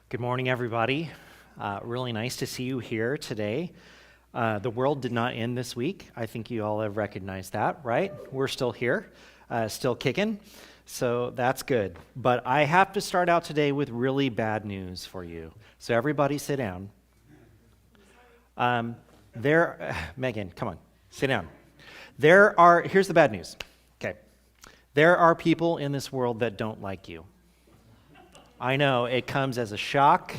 Good morning, everybody. Really nice to see you here today. The world did not end this week. I think you all have recognized that, right? We're still here, still kicking, so that's good. But I have to start out today with really bad news for you. So everybody sit down. Megan, come on, sit down. Here's the bad news. Okay. There are people in this world that don't like you. I know it comes as a shock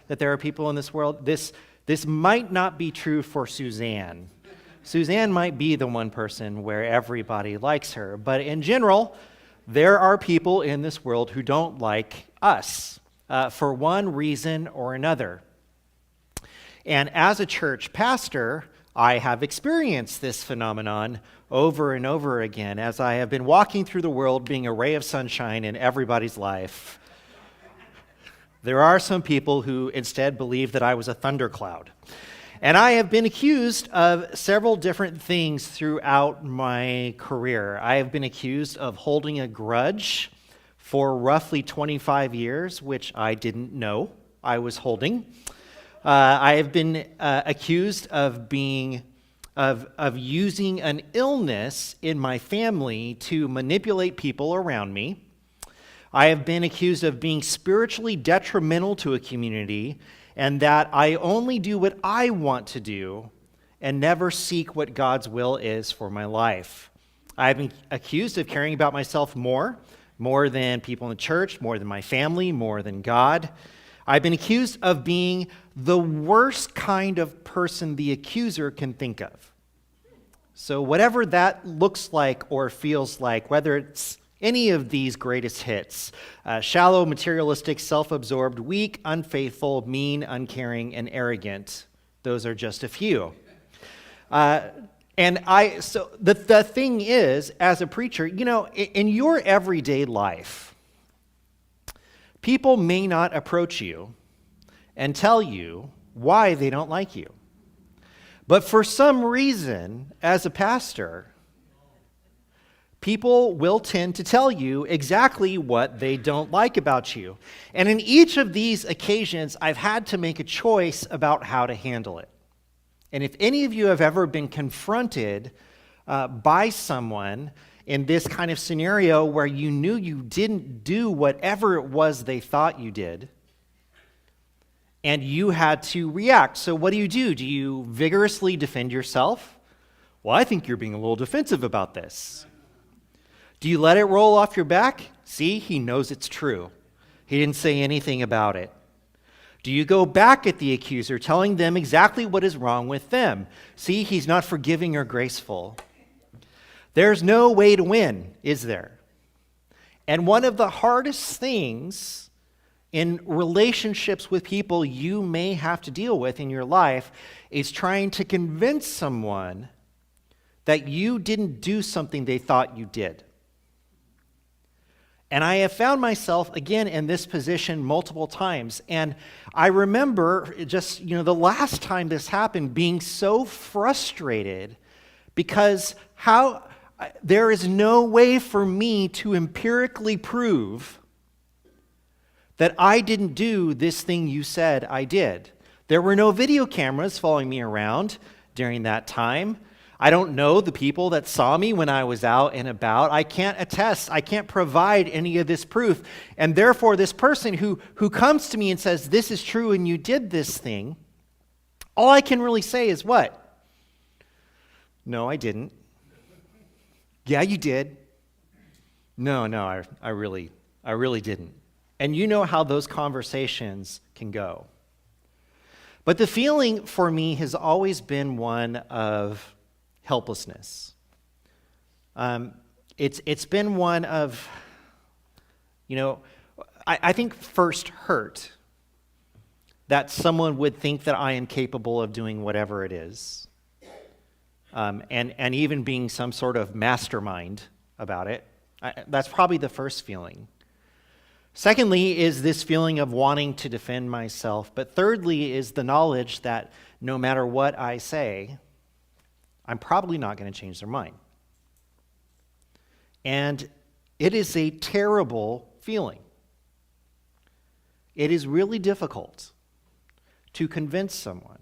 that there are people in this world. This might not be true for Suzanne. Suzanne might be the one person where everybody likes her, but in general, there are people in this world who don't like us for one reason or another. And as a church pastor, I have experienced this phenomenon over and over again as I have been walking through the world being a ray of sunshine in everybody's life. There are some people who instead believe that I was a thundercloud. And I have been accused of several different things throughout my career. I have been accused of holding a grudge for roughly 25 years, which I didn't know I was holding. I have been accused of using an illness in my family to manipulate people around me. I have been accused of being spiritually detrimental to a community and that I only do what I want to do and never seek what God's will is for my life. I've been accused of caring about myself more than people in the church, more than my family, more than God. I've been accused of being the worst kind of person the accuser can think of. So whatever that looks like or feels like, whether it's any of these greatest hits, shallow, materialistic, self-absorbed, weak, unfaithful, mean, uncaring, and arrogant. Those are just a few. So the thing is, as a preacher, in your everyday life, people may not approach you and tell you why they don't like you. But for some reason, as a pastor, people will tend to tell you exactly what they don't like about you. And in each of these occasions, I've had to make a choice about how to handle it. And if any of you have ever been confronted by someone in this kind of scenario where you knew you didn't do whatever it was they thought you did, and you had to react. So what do? Do you vigorously defend yourself? Well, I think you're being a little defensive about this. Do you let it roll off your back? See, he knows it's true. He didn't say anything about it. Do you go back at the accuser, telling them exactly what is wrong with them? See, he's not forgiving or graceful. There's no way to win, is there? And one of the hardest things in relationships with people you may have to deal with in your life is trying to convince someone that you didn't do something they thought you did. And I have found myself, again, in this position multiple times. And I remember just, the last time this happened, being so frustrated because there is no way for me to empirically prove that I didn't do this thing you said I did. There were no video cameras following me around during that time. I don't know the people that saw me when I was out and about. I can't attest. I can't provide any of this proof. And therefore, this person who comes to me and says, this is true and you did this thing, all I can really say is what? No, I didn't. Yeah, you did. No, I really didn't. And you know how those conversations can go. But the feeling for me has always been one of helplessness. It's been one of, I think first hurt that someone would think that I am capable of doing whatever it is, and even being some sort of mastermind about it. That's probably the first feeling. Secondly is this feeling of wanting to defend myself. But thirdly is the knowledge that no matter what I say, I'm probably not going to change their mind. And it is a terrible feeling. It is really difficult to convince someone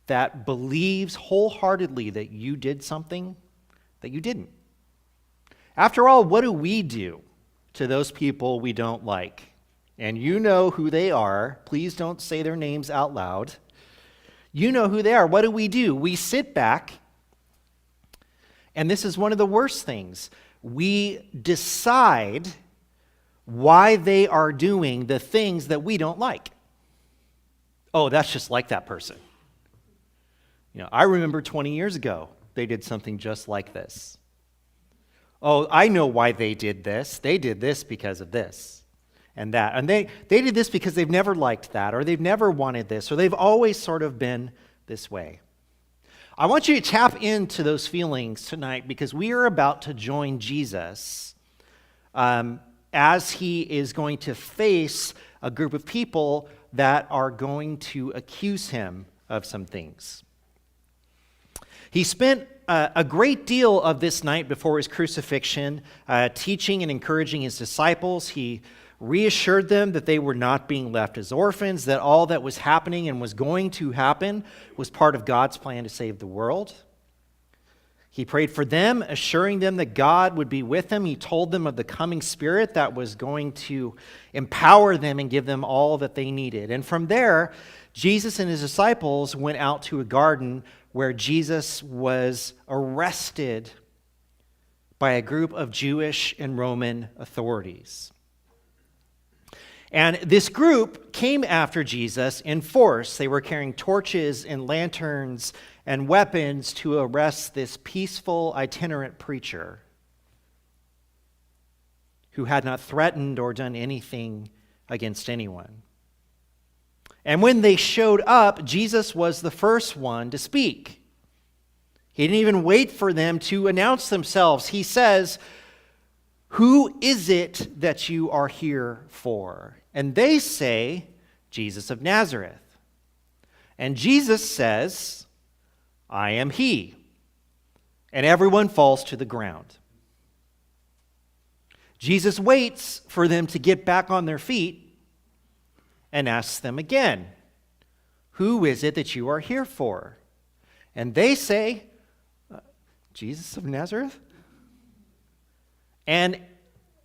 that believes wholeheartedly that you did something that you didn't. After all, what do we do to those people we don't like? And you know who they are. Please don't say their names out loud. You know who they are. What do? We sit back, and this is one of the worst things. We decide why they are doing the things that we don't like. Oh, that's just like that person. I remember 20 years ago, they did something just like this. Oh, I know why they did this. They did this because of this and that. And they did this because they've never liked that, or they've never wanted this, or they've always sort of been this way. I want you to tap into those feelings tonight because we are about to join Jesus as he is going to face a group of people that are going to accuse him of some things. He spent a great deal of this night before his crucifixion teaching and encouraging his disciples. He reassured them that they were not being left as orphans, that all that was happening and was going to happen was part of God's plan to save the world. He prayed for them, assuring them that God would be with them. He told them of the coming Spirit that was going to empower them and give them all that they needed. And from there, Jesus and his disciples went out to a garden where Jesus was arrested by a group of Jewish and Roman authorities. And this group came after Jesus in force. They were carrying torches and lanterns and weapons to arrest this peaceful, itinerant preacher who had not threatened or done anything against anyone. And when they showed up, Jesus was the first one to speak. He didn't even wait for them to announce themselves. He says, "Who is it that you are here for?" And they say, "Jesus of Nazareth." And Jesus says, "I am he." And everyone falls to the ground. Jesus waits for them to get back on their feet and asks them again, "Who is it that you are here for?" And they say, "Jesus of Nazareth?" And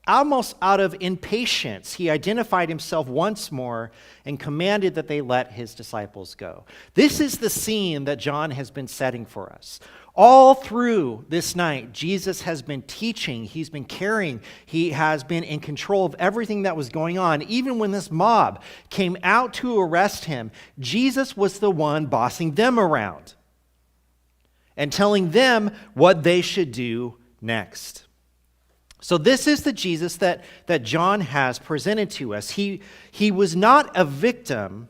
almost out of impatience, he identified himself once more and commanded that they let his disciples go. This is the scene that John has been setting for us. All through this night, Jesus has been teaching, he's been caring, he has been in control of everything that was going on. Even when this mob came out to arrest him, Jesus was the one bossing them around and telling them what they should do next. So this is the Jesus that John has presented to us. He was not a victim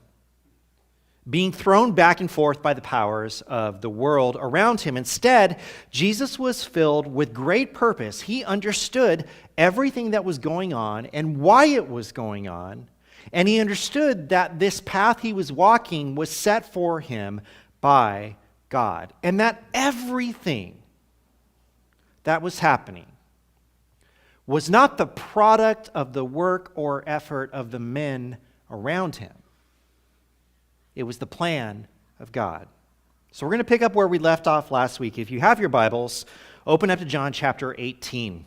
being thrown back and forth by the powers of the world around him. Instead, Jesus was filled with great purpose. He understood everything that was going on and why it was going on, and he understood that this path he was walking was set for him by God, and that everything that was happening was not the product of the work or effort of the men around him. It was the plan of God. So we're going to pick up where we left off last week. If you have your Bibles, open up to John chapter 18.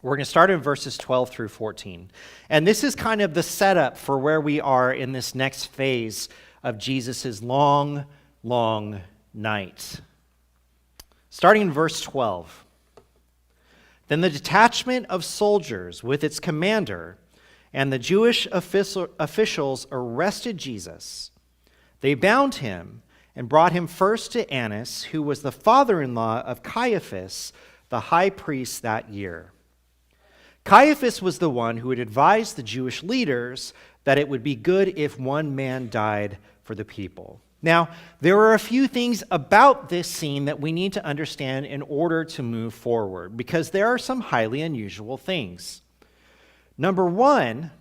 We're going to start in verses 12 through 14. And this is kind of the setup for where we are in this next phase of Jesus' long night. Starting in verse 12. Then the detachment of soldiers with its commander and the Jewish officials arrested Jesus. They bound him and brought him first to Annas, who was the father-in-law of Caiaphas, the high priest that year. Caiaphas was the one who had advised the Jewish leaders that it would be good if one man died for the people. Now, there are a few things about this scene that we need to understand in order to move forward, because there are some highly unusual things. Number one,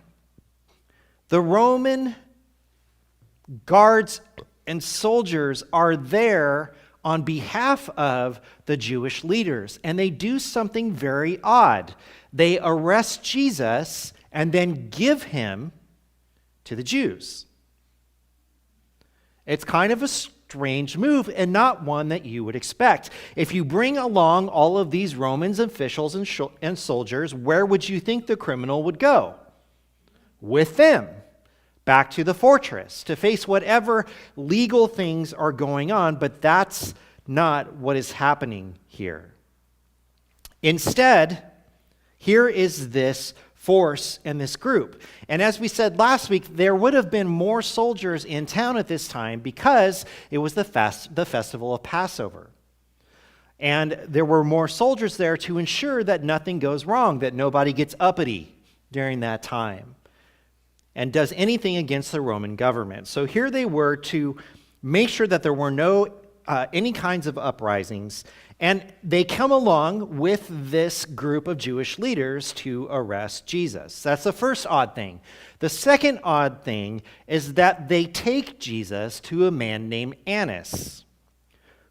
the Roman guards and soldiers are there on behalf of the Jewish leaders, and they do something very odd. They arrest Jesus and then give him to the Jews. It's kind of a strange move and not one that you would expect. If you bring along all of these Romans officials and soldiers, where would you think the criminal would go? With them, back to the fortress to face whatever legal things are going on, but that's not what is happening here. Instead, here is this force and this group. And as we said last week, there would have been more soldiers in town at this time because it was the festival of Passover. And there were more soldiers there to ensure that nothing goes wrong, that nobody gets uppity during that time and does anything against the Roman government. So here they were to make sure that there were no any kinds of uprisings, and they come along with this group of Jewish leaders to arrest Jesus. That's the first odd thing. The second odd thing is that they take Jesus to a man named Annas.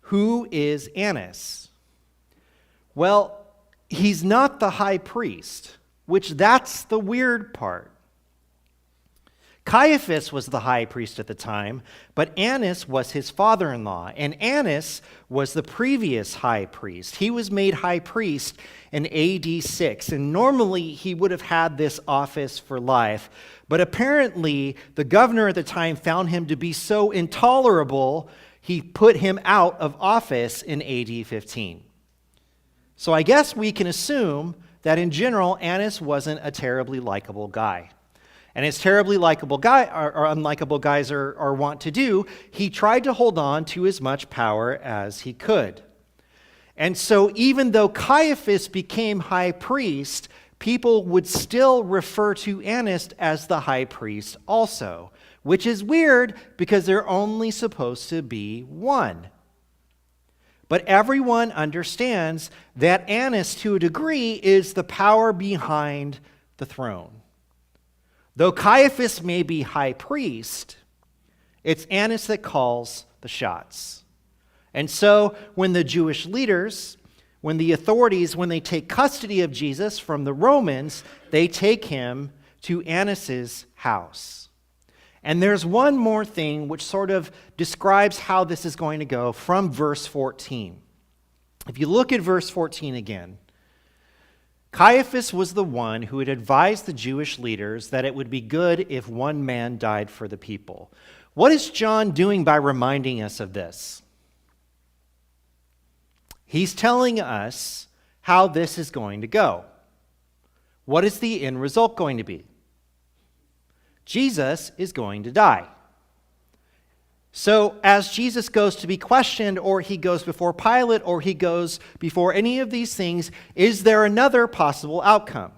Who is Annas? Well, he's not the high priest, which that's the weird part. Caiaphas was the high priest at the time, but Annas was his father-in-law, and Annas was the previous high priest. He was made high priest in AD 6, and normally he would have had this office for life, but apparently the governor at the time found him to be so intolerable, he put him out of office in AD 15. So I guess we can assume that in general, Annas wasn't a terribly likable guy. And as terribly likable guy or unlikable guys are wont to do, he tried to hold on to as much power as he could. And so even though Caiaphas became high priest, people would still refer to Annas as the high priest also, which is weird because they're only supposed to be one. But everyone understands that Annas, to a degree, is the power behind the throne. Though Caiaphas may be high priest, it's Annas that calls the shots. And so when the Jewish leaders, when the authorities, when they take custody of Jesus from the Romans, they take him to Annas's house. And there's one more thing which sort of describes how this is going to go from verse 14. If you look at verse 14 again, Caiaphas was the one who had advised the Jewish leaders that it would be good if one man died for the people. What is John doing by reminding us of this? He's telling us how this is going to go. What is the end result going to be? Jesus is going to die. So as Jesus goes to be questioned, or he goes before Pilate, or he goes before any of these things, is there another possible outcome?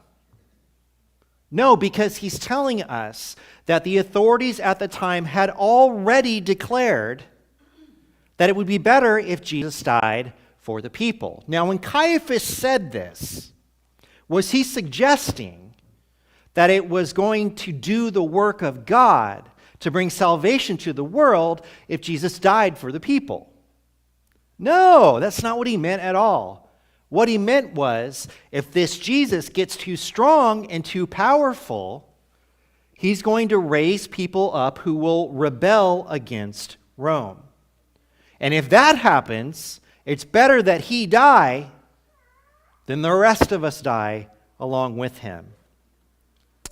No, because he's telling us that the authorities at the time had already declared that it would be better if Jesus died for the people. Now, when Caiaphas said this, was he suggesting that it was going to do the work of God to bring salvation to the world if Jesus died for the people? No, that's not what he meant at all. What he meant was, if this Jesus gets too strong and too powerful, he's going to raise people up who will rebel against Rome. And if that happens, it's better that he die than the rest of us die along with him.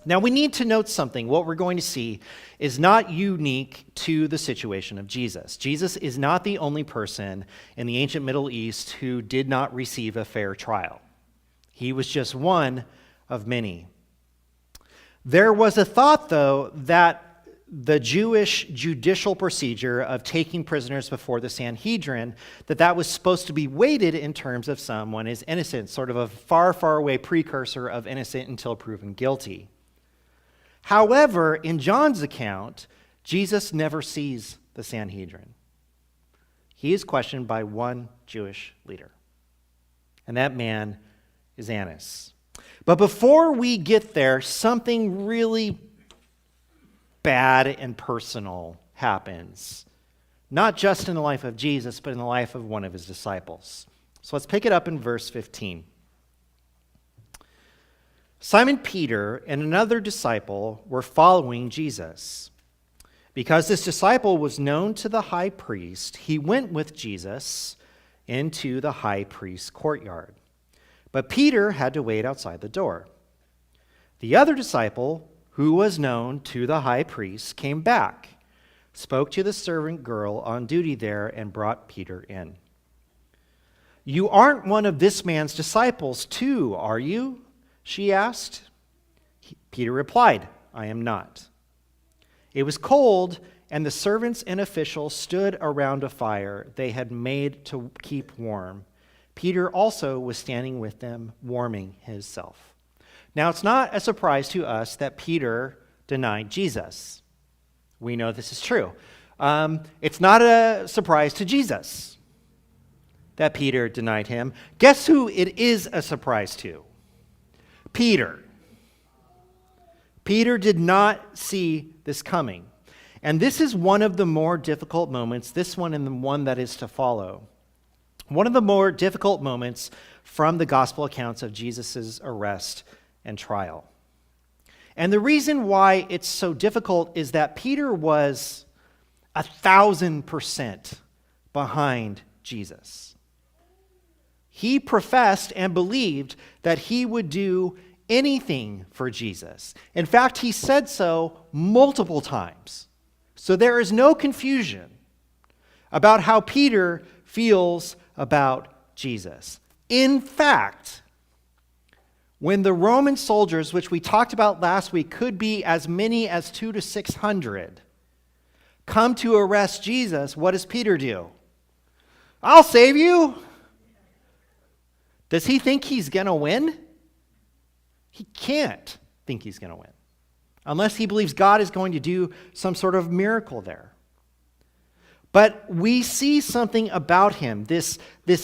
Now, we need to note something. What we're going to see is not unique to the situation of Jesus. Jesus is not the only person in the ancient Middle East who did not receive a fair trial. He was just one of many. There was a thought, though, that the Jewish judicial procedure of taking prisoners before the Sanhedrin, that was supposed to be weighted in terms of someone is innocent, sort of a far, far away precursor of innocent until proven guilty. However, in John's account, Jesus never sees the Sanhedrin. He is questioned by one Jewish leader, and that man is Annas. But before we get there, something really bad and personal happens, not just in the life of Jesus, but in the life of one of his disciples. So let's pick it up in verse 15. Simon Peter and another disciple were following Jesus. Because this disciple was known to the high priest, he went with Jesus into the high priest's courtyard. But Peter had to wait outside the door. The other disciple, who was known to the high priest, came back, spoke to the servant girl on duty there, and brought Peter in. "You aren't one of this man's disciples too, are you?" she asked. Peter replied, "I am not." It was cold, and the servants and officials stood around a fire they had made to keep warm. Peter also was standing with them, warming himself. Now, it's not a surprise to us that Peter denied Jesus. We know this is true. It's not a surprise to Jesus that Peter denied him. Guess who it is a surprise to? Peter. Peter did not see this coming. And this is one of the more difficult moments, this one and the one that is to follow. One of the more difficult moments from the gospel accounts of Jesus' arrest and trial. And the reason why it's so difficult is that Peter was 1,000% behind Jesus. He professed and believed that he would do anything for Jesus. In fact, he said so multiple times. So there is no confusion about how Peter feels about Jesus. In fact, when the Roman soldiers, which we talked about last week, could be as many as 200 to 600, come to arrest Jesus, what does Peter do? "I'll save you." Does he think he's going to win? He can't think he's going to win unless he believes God is going to do some sort of miracle there. But we see something about him, this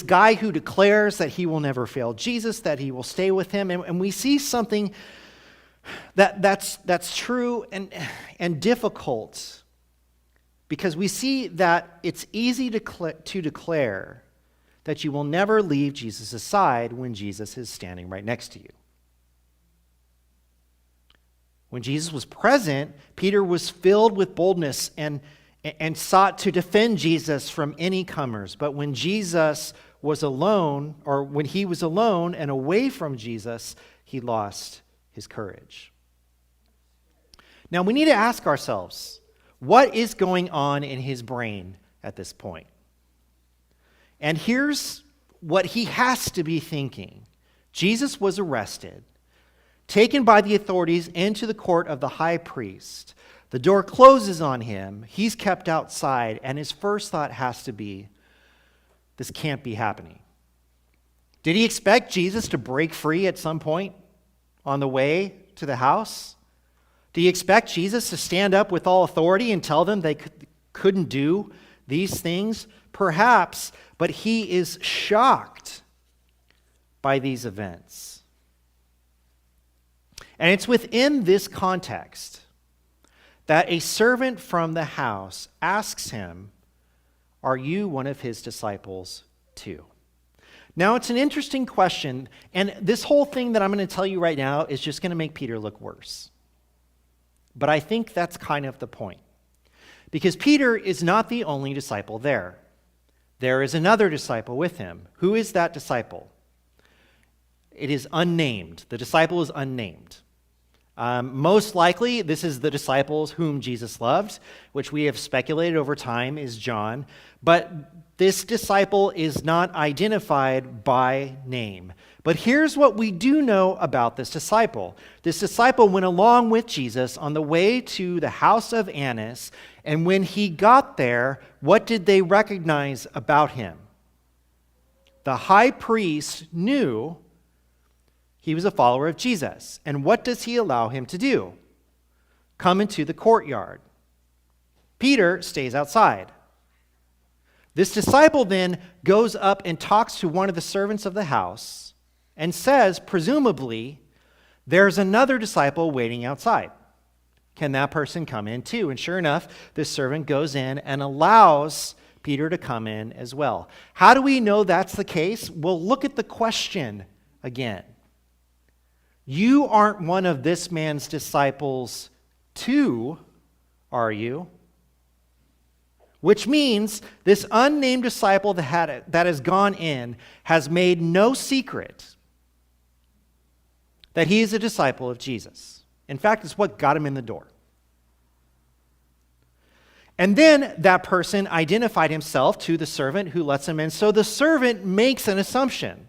guy who declares that he will never fail Jesus, that he will stay with him, and we see something that's true and difficult, because we see that it's easy to declare that you will never leave Jesus' side when Jesus is standing right next to you. When Jesus was present, Peter was filled with boldness and sought to defend Jesus from any comers. But when Jesus was alone, or when he was alone and away from Jesus, he lost his courage. Now, we need to ask ourselves, what is going on in his brain at this point? And here's what he has to be thinking. Jesus was arrested, taken by the authorities into the court of the high priest. The door closes on him. He's kept outside, and his first thought has to be, this can't be happening. Did he expect Jesus to break free at some point on the way to the house? Do you expect Jesus to stand up with all authority and tell them they couldn't do these things? Perhaps, but he is shocked by these events. And it's within this context that a servant from the house asks him, "Are you one of his disciples too?" Now, it's an interesting question, and this whole thing that I'm going to tell you right now is just going to make Peter look worse. But I think that's kind of the point. Because Peter is not the only disciple there. There is another disciple with him. Who is that disciple? It is unnamed. The disciple is unnamed. Most likely, this is the disciples whom Jesus loved, which we have speculated over time is John. But this disciple is not identified by name. But here's what we do know about this disciple. This disciple went along with Jesus on the way to the house of Annas, and when he got there, what did they recognize about him? The high priest knew he was a follower of Jesus. And what does he allow him to do? Come into the courtyard. Peter stays outside. This disciple then goes up and talks to one of the servants of the house and says, presumably, there's another disciple waiting outside. Can that person come in too? And sure enough, this servant goes in and allows Peter to come in as well. How do we know that's the case? Well, look at the question again. You aren't one of this man's disciples too, are you? Which means this unnamed disciple that has gone in has made no secret that he is a disciple of Jesus. In fact, it's what got him in the door. And then that person identified himself to the servant who lets him in. So the servant makes an assumption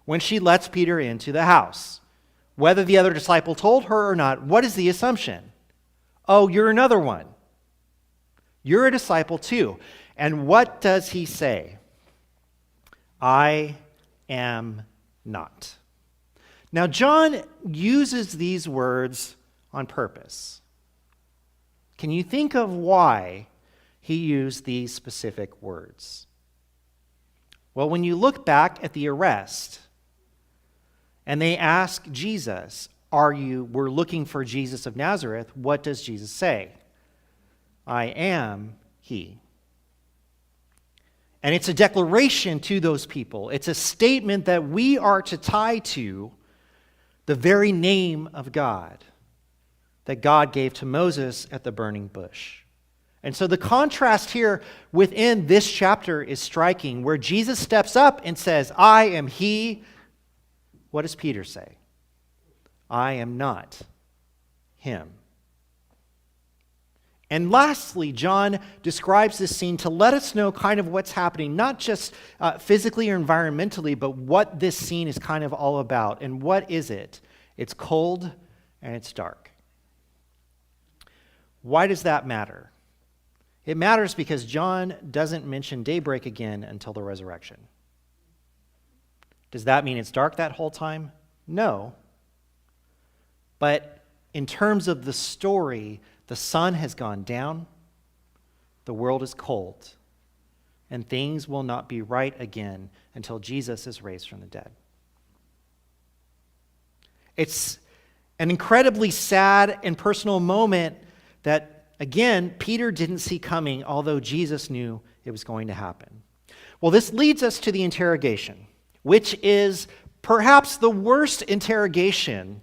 when she lets Peter into the house. Whether the other disciple told her or not, what is the assumption? Oh, you're another one. You're a disciple too. And what does he say? I am not. Now, John uses these words on purpose. Can you think of why he used these specific words? Well, when you look back at the arrest, and they ask Jesus, we're looking for Jesus of Nazareth, what does Jesus say? I am he. And it's a declaration to those people. It's a statement that we are to tie to the very name of God that God gave to Moses at the burning bush. And so the contrast here within this chapter is striking, where Jesus steps up and says, I am he. What does Peter say? I am not him. And lastly, John describes this scene to let us know kind of what's happening, not just physically or environmentally, but what this scene is kind of all about. And what is it? It's cold and it's dark. Why does that matter? It matters because John doesn't mention daybreak again until the resurrection. Does that mean it's dark that whole time? No. But in terms of the story, the sun has gone down, the world is cold, and things will not be right again until Jesus is raised from the dead. It's an incredibly sad and personal moment that, again, Peter didn't see coming, although Jesus knew it was going to happen. Well, this leads us to the interrogation, which is perhaps the worst interrogation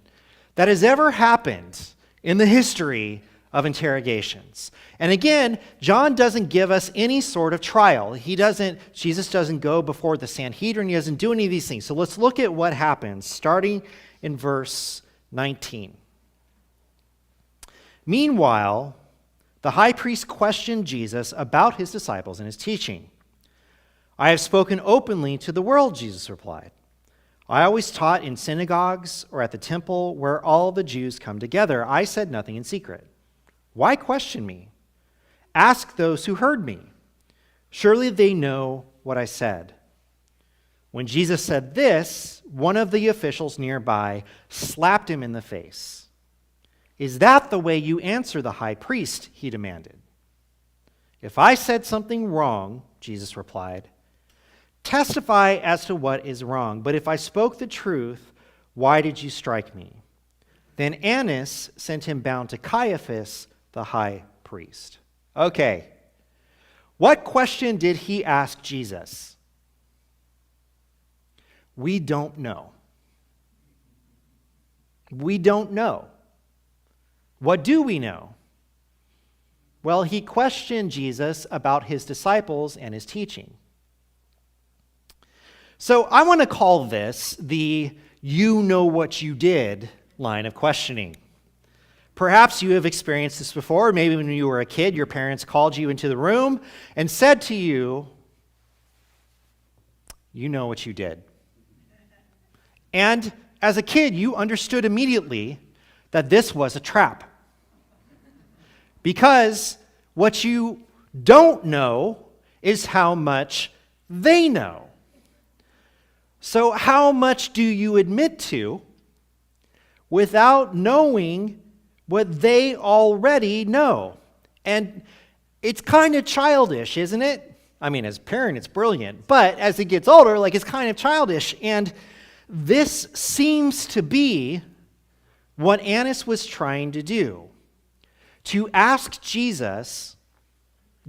that has ever happened in the history of interrogations. And again, John doesn't give us any sort of trial. Jesus doesn't go before the Sanhedrin. He doesn't do any of these things. So let's look at what happens, starting in verse 19. Meanwhile, the high priest questioned Jesus about his disciples and his teaching. I have spoken openly to the world, Jesus replied. I always taught in synagogues or at the temple where all the Jews come together. I said nothing in secret. Why question me? Ask those who heard me. Surely they know what I said. When Jesus said this, one of the officials nearby slapped him in the face. Is that the way you answer the high priest? He demanded. If I said something wrong, Jesus replied, testify as to what is wrong. But if I spoke the truth, why did you strike me? Then Annas sent him bound to Caiaphas, the high priest. Okay. What question did he ask Jesus? We don't know. We don't know. What do we know? Well, he questioned Jesus about his disciples and his teaching. So I want to call this the you know what you did line of questioning. Perhaps you have experienced this before. Maybe when you were a kid, your parents called you into the room and said to you, you know what you did. And as a kid, you understood immediately that this was a trap. Because what you don't know is how much they know. So how much do you admit to without knowing what they already know? And it's kind of childish, isn't it? I mean, as a parent, it's brilliant. But as it gets older, it's kind of childish. And this seems to be what Annas was trying to do. To ask Jesus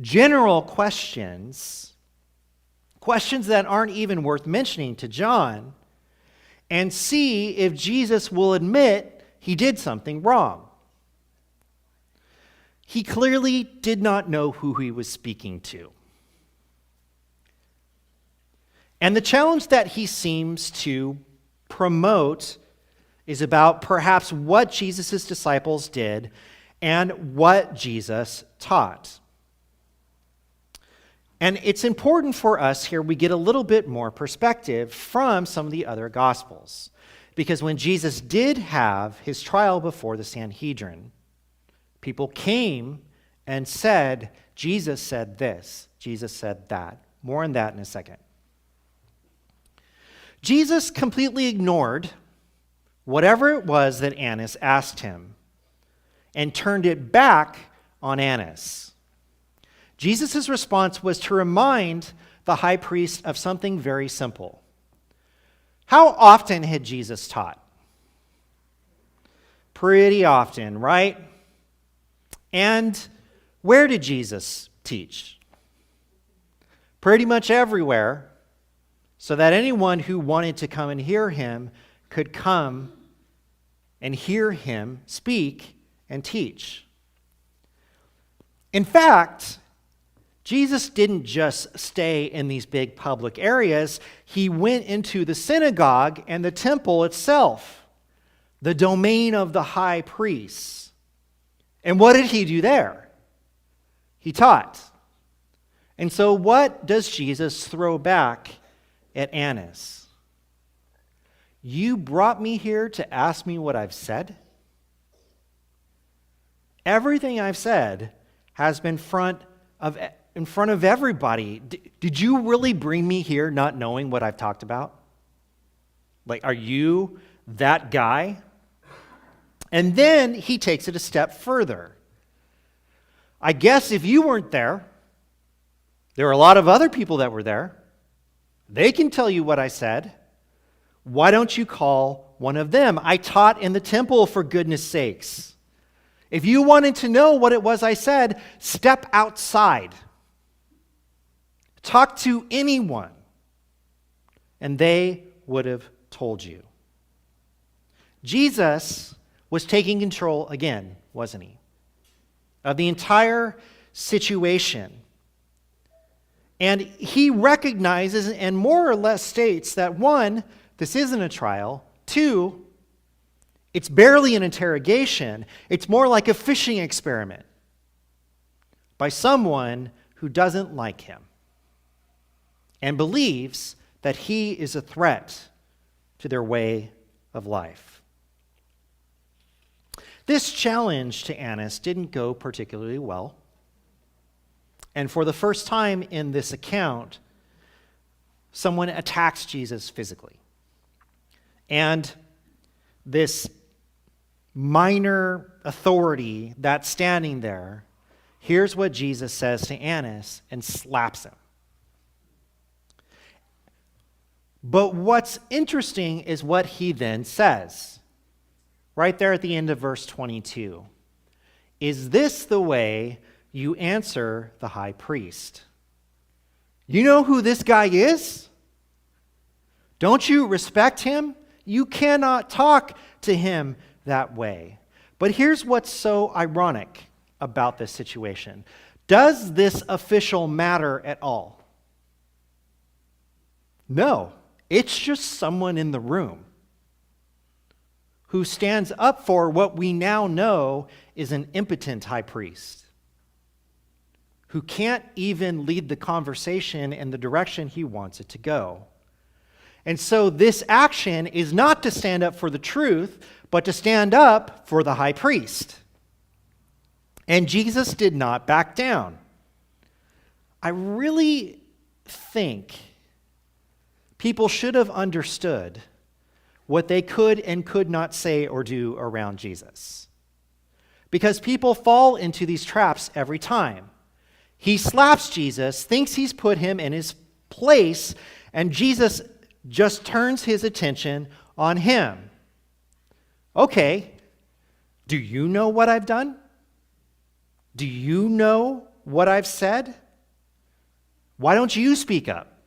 general questions that aren't even worth mentioning to John, and see if Jesus will admit he did something wrong. He clearly did not know who he was speaking to. And the challenge that he seems to promote is about perhaps what Jesus' disciples did and what Jesus taught. And it's important for us here we get a little bit more perspective from some of the other Gospels. Because when Jesus did have his trial before the Sanhedrin, people came and said, Jesus said this, Jesus said that. More on that in a second. Jesus completely ignored whatever it was that Annas asked him and turned it back on Annas. Jesus' response was to remind the high priest of something very simple. How often had Jesus taught? Pretty often, right? And where did Jesus teach? Pretty much everywhere, so that anyone who wanted to come and hear him could come and hear him speak and teach. In fact, Jesus didn't just stay in these big public areas. He went into the synagogue and the temple itself, the domain of the high priests. And what did he do there? He taught. And so what does Jesus throw back at Annas? You brought me here to ask me what I've said? Everything I've said has been in front of everybody. Did you really bring me here not knowing what I've talked about? Like, are you that guy? And then he takes it a step further. I guess if you weren't there, there are a lot of other people that were there. They can tell you what I said. Why don't you call one of them? I taught in the temple, for goodness sakes. If you wanted to know what it was I said, step outside. Talk to anyone, and they would have told you. Jesus was taking control again, wasn't he? Of the entire situation. And he recognizes and more or less states that, one, this isn't a trial. Two, it's barely an interrogation. It's more like a fishing experiment by someone who doesn't like him and believes that he is a threat to their way of life. This challenge to Annas didn't go particularly well. And for the first time in this account, someone attacks Jesus physically. And this minor authority that's standing there hears what Jesus says to Annas and slaps him. But what's interesting is what he then says, right there at the end of verse 22. Is this the way you answer the high priest? You know who this guy is? Don't you respect him? You cannot talk to him that way. But here's what's so ironic about this situation. Does this official matter at all? No. It's just someone in the room who stands up for what we now know is an impotent high priest, who can't even lead the conversation in the direction he wants it to go. And so this action is not to stand up for the truth, but to stand up for the high priest. And Jesus did not back down. I really think people should have understood what they could and could not say or do around Jesus. Because people fall into these traps every time. He slaps Jesus, thinks he's put him in his place, and Jesus just turns his attention on him. Okay, do you know what I've done? Do you know what I've said? Why don't you speak up?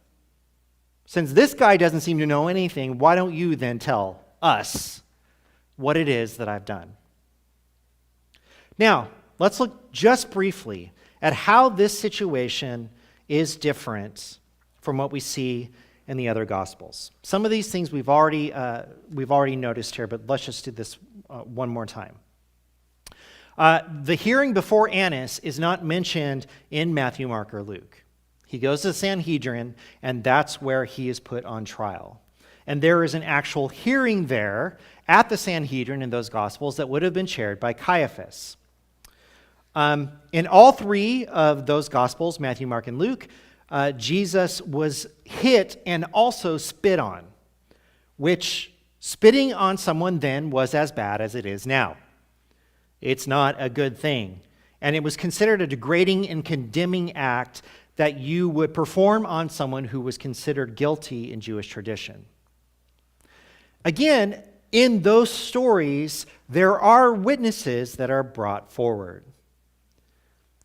Since this guy doesn't seem to know anything, why don't you then tell us what it is that I've done? Now, let's look just briefly at how this situation is different from what we see in the other Gospels. Some of these things we've already noticed here, but let's just do this one more time. The hearing before Annas is not mentioned in Matthew, Mark, or Luke. He goes to the Sanhedrin, and that's where he is put on trial. And there is an actual hearing there at the Sanhedrin in those Gospels that would have been chaired by Caiaphas. In all three of those Gospels, Matthew, Mark, and Luke, Jesus was hit and also spit on, which spitting on someone then was as bad as it is now. It's not a good thing. And it was considered a degrading and condemning act that you would perform on someone who was considered guilty in Jewish tradition. Again, in those stories, there are witnesses that are brought forward.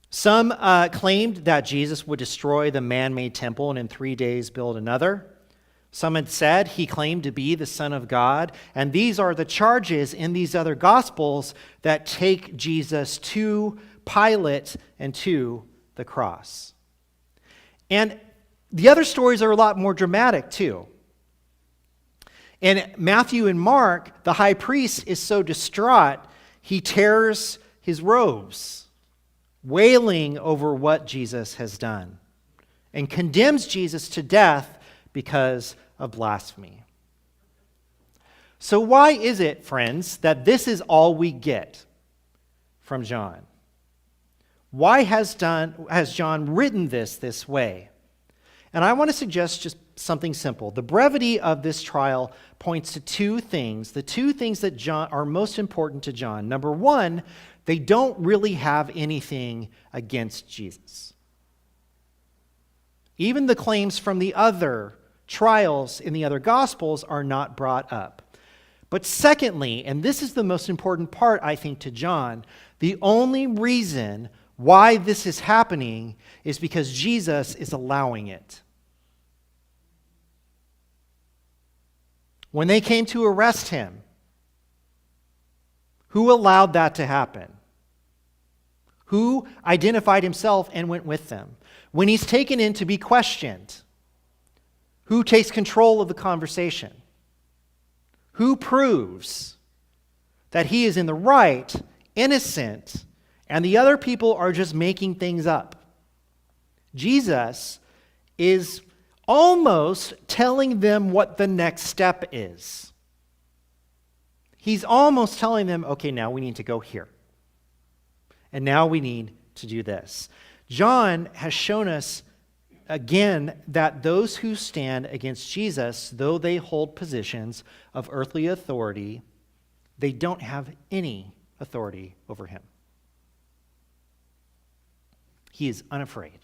Some claimed that Jesus would destroy the man-made temple and in 3 days build another. Some had said he claimed to be the Son of God. And these are the charges in these other Gospels that take Jesus to Pilate and to the cross. And the other stories are a lot more dramatic too. In Matthew and Mark, the high priest is so distraught, he tears his robes, wailing over what Jesus has done, and condemns Jesus to death because of blasphemy. So why is it, friends, that this is all we get from John? Why has John written this way? And I want to suggest just something simple. The brevity of this trial points to two things. The two things that are most important to John. Number one, they don't really have anything against Jesus. Even the claims from the other trials in the other Gospels are not brought up. But secondly, and this is the most important part, I think, to John, the only reason why this is happening is because Jesus is allowing it. When they came to arrest him, who allowed that to happen? Who identified himself and went with them? When he's taken in to be questioned, who takes control of the conversation? Who proves that he is in the right, innocent, and the other people are just making things up? Jesus is almost telling them what the next step is. He's almost telling them, okay, now we need to go here. And now we need to do this. John has shown us again that those who stand against Jesus, though they hold positions of earthly authority, they don't have any authority over him. He is unafraid.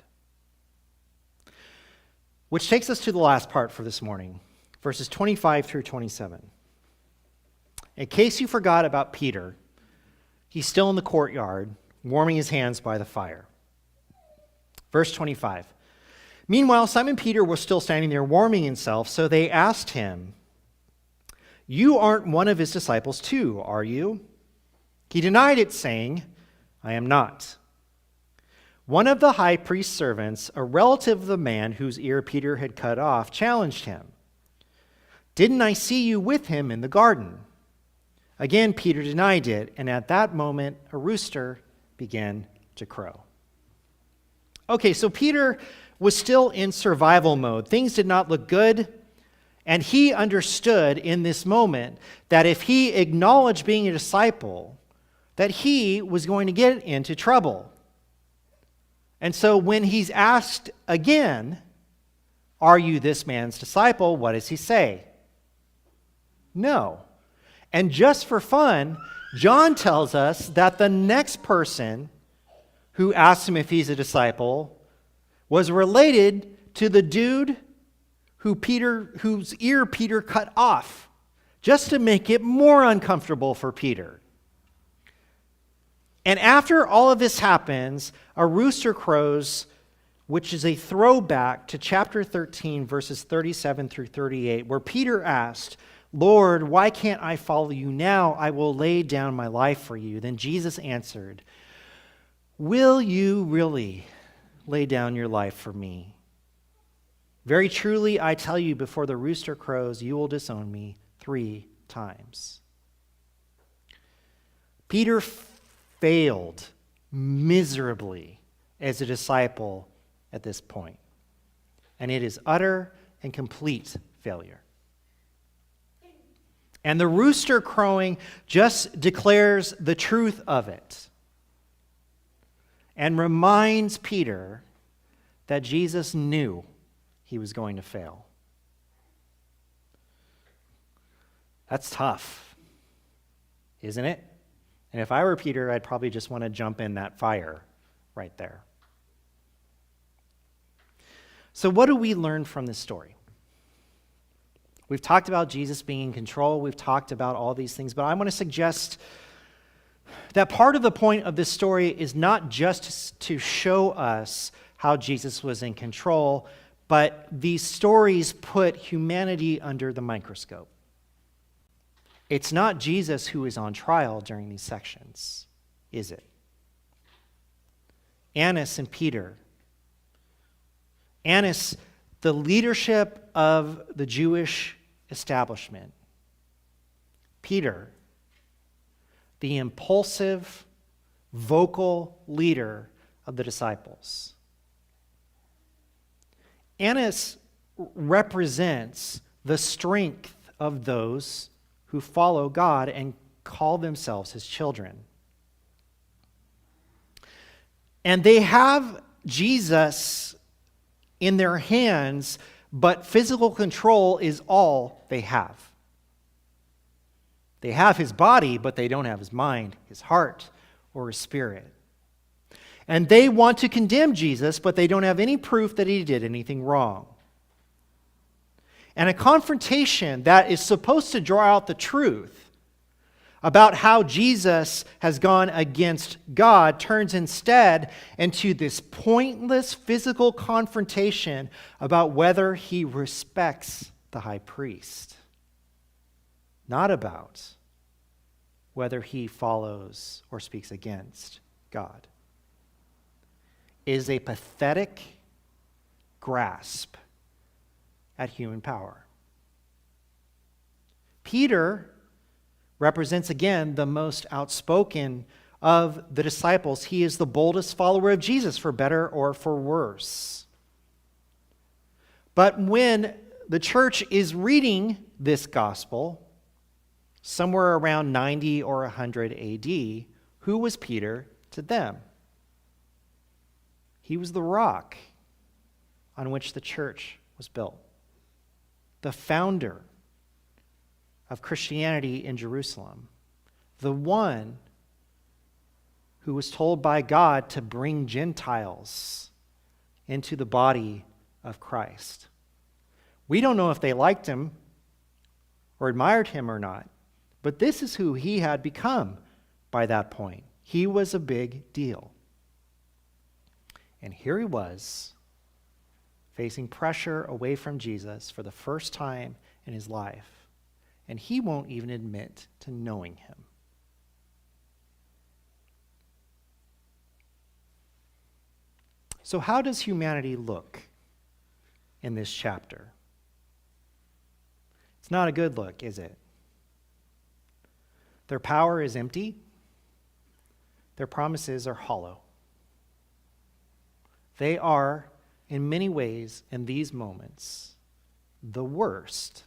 Which takes us to the last part for this morning, verses 25 through 27. In case you forgot about Peter, he's still in the courtyard, warming his hands by the fire. Verse 25. Meanwhile, Simon Peter was still standing there warming himself, so they asked him, "You aren't one of his disciples too, are you?" He denied it, saying, "I am not." One of the high priest's servants, a relative of the man whose ear Peter had cut off, challenged him. "Didn't I see you with him in the garden?" Again, Peter denied it, and at that moment, a rooster began to crow. Okay, so Peter was still in survival mode. Things did not look good, and he understood in this moment that if he acknowledged being a disciple, that he was going to get into trouble. And so when he's asked again, "Are you this man's disciple?" what does he say? No. And just for fun, John tells us that the next person who asked him if he's a disciple was related to the dude whose ear Peter cut off, just to make it more uncomfortable for Peter. And after all of this happens, a rooster crows which is a throwback to chapter 13, verses 37 through 38, where Peter asked, "Lord, why can't I follow you now? I will lay down my life for you." Then Jesus answered, "Will you really lay down your life for me? Very truly, I tell you, before the rooster crows, you will disown me 3 times." Peter failed miserably as a disciple at this point, and it is utter and complete failure. And the rooster crowing just declares the truth of it and reminds Peter that Jesus knew he was going to fail. That's tough, isn't it? And if I were Peter, I'd probably just want to jump in that fire right there. So what do we learn from this story? We've talked about Jesus being in control. We've talked about all these things, but I want to suggest that part of the point of this story is not just to show us how Jesus was in control, but these stories put humanity under the microscope. It's not Jesus who is on trial during these sections, is it? Annas and Peter. Annas, the leadership of the Jewish establishment. Peter, the impulsive, vocal leader of the disciples. Annas represents the strength of those who follow God and call themselves his children. And they have Jesus in their hands, but physical control is all they have. They have his body, but they don't have his mind, his heart, or his spirit. And they want to condemn Jesus, but they don't have any proof that he did anything wrong. And a confrontation that is supposed to draw out the truth about how Jesus has gone against God turns instead into this pointless physical confrontation about whether he respects the high priest, not about whether he follows or speaks against God. It is a pathetic grasp at human power. Peter represents again the most outspoken of the disciples. He is the boldest follower of Jesus, for better or for worse. But when the church is reading this gospel, somewhere around 90 or 100 AD, who was Peter to them? He was the rock on which the church was built, the founder of Christianity in Jerusalem, the one who was told by God to bring Gentiles into the body of Christ. We don't know if they liked him or admired him or not, but this is who he had become by that point. He was a big deal. And here he was, facing pressure away from Jesus for the first time in his life. And he won't even admit to knowing him. So how does humanity look in this chapter? It's not a good look, is it? Their power is empty. Their promises are hollow. They are, in many ways, in these moments, the worst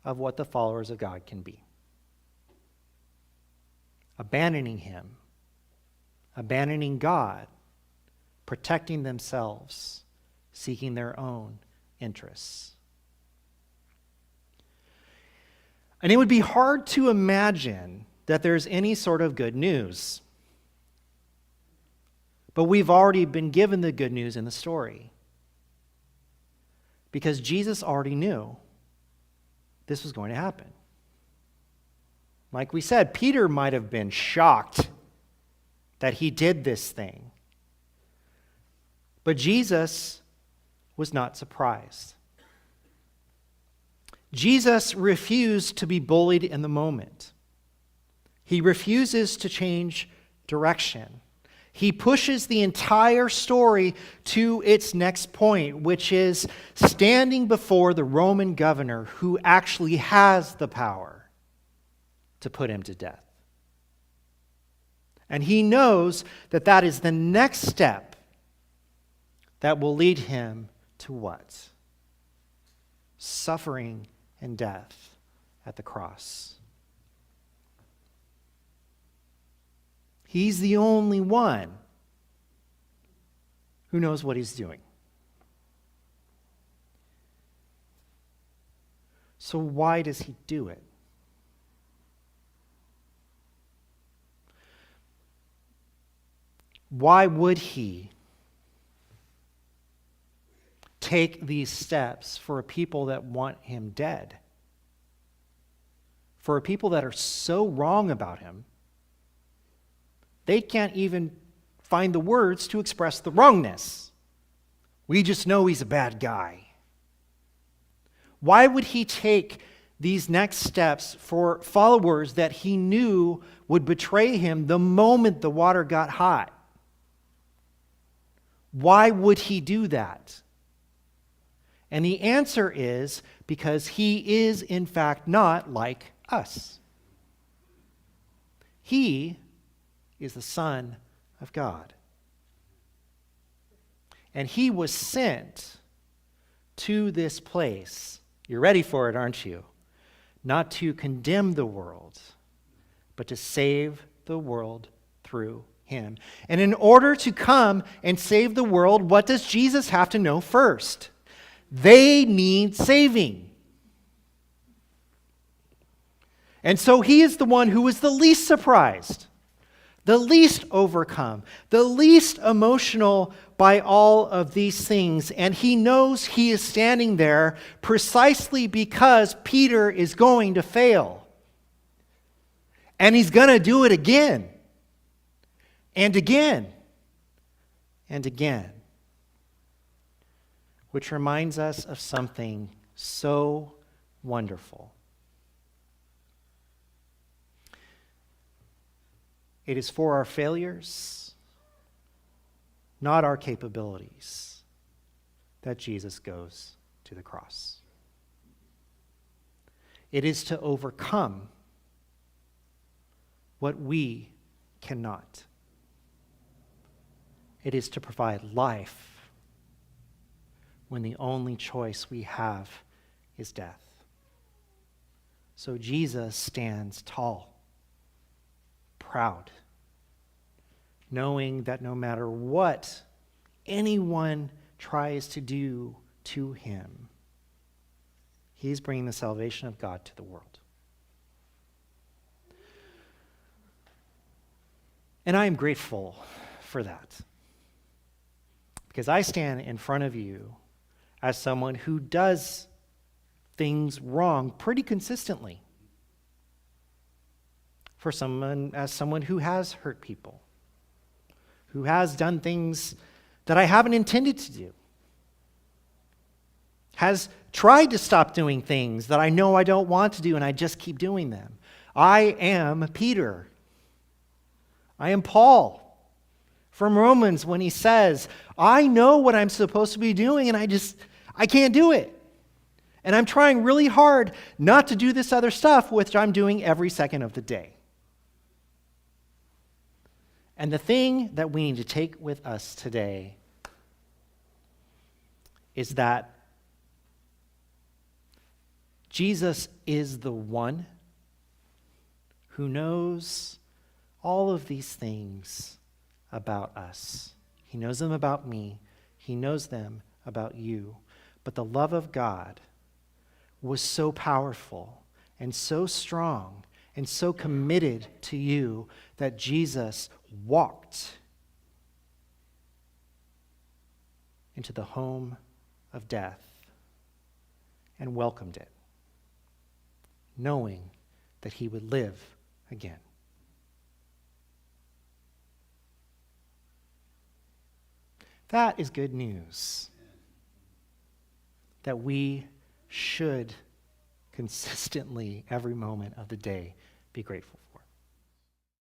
of what the followers of God can be. Abandoning him, abandoning God, protecting themselves, seeking their own interests. And it would be hard to imagine that there's any sort of good news. But we've already been given the good news in the story. Because Jesus already knew this was going to happen. Like we said, Peter might have been shocked that he did this thing. But Jesus was not surprised. Jesus refused to be bullied in the moment. He refuses to change direction. He pushes the entire story to its next point, which is standing before the Roman governor who actually has the power to put him to death. And he knows that that is the next step that will lead him to what? Suffering and death at the cross. He's the only one who knows what he's doing. So why does he do it? Why would he take these steps for a people that want him dead? For a people that are so wrong about him, they can't even find the words to express the wrongness. We just know he's a bad guy. Why would he take these next steps for followers that he knew would betray him the moment the water got hot? Why would he do that? And the answer is because he is, in fact, not like us. He is the Son of God. And he was sent to this place. You're ready for it, aren't you? Not to condemn the world, but to save the world through him. And in order to come and save the world, what does Jesus have to know first? They need saving. And so he is the one who was the least surprised, the least overcome, the least emotional by all of these things. And he knows he is standing there precisely because Peter is going to fail. And he's going to do it again. And again. And again. Which reminds us of something so wonderful. It is for our failures, not our capabilities, that Jesus goes to the cross. It is to overcome what we cannot. It is to provide life when the only choice we have is death. So Jesus stands tall, proud, knowing that no matter what anyone tries to do to him, he's bringing the salvation of God to the world. And I am grateful for that, because I stand in front of you as someone who does things wrong pretty consistently. As someone who has hurt people, who has done things that I haven't intended to do, has tried to stop doing things that I know I don't want to do, and I just keep doing them. I am Peter. I am Paul from Romans when he says, I know what I'm supposed to be doing, and I can't do it. And I'm trying really hard not to do this other stuff, which I'm doing every second of the day. And the thing that we need to take with us today is that Jesus is the one who knows all of these things about us. He knows them about me. He knows them about you. But the love of God was so powerful and so strong and so committed to you that Jesus walked into the home of death and welcomed it, knowing that he would live again. That is good news. That we should consistently, every moment of the day, be grateful for.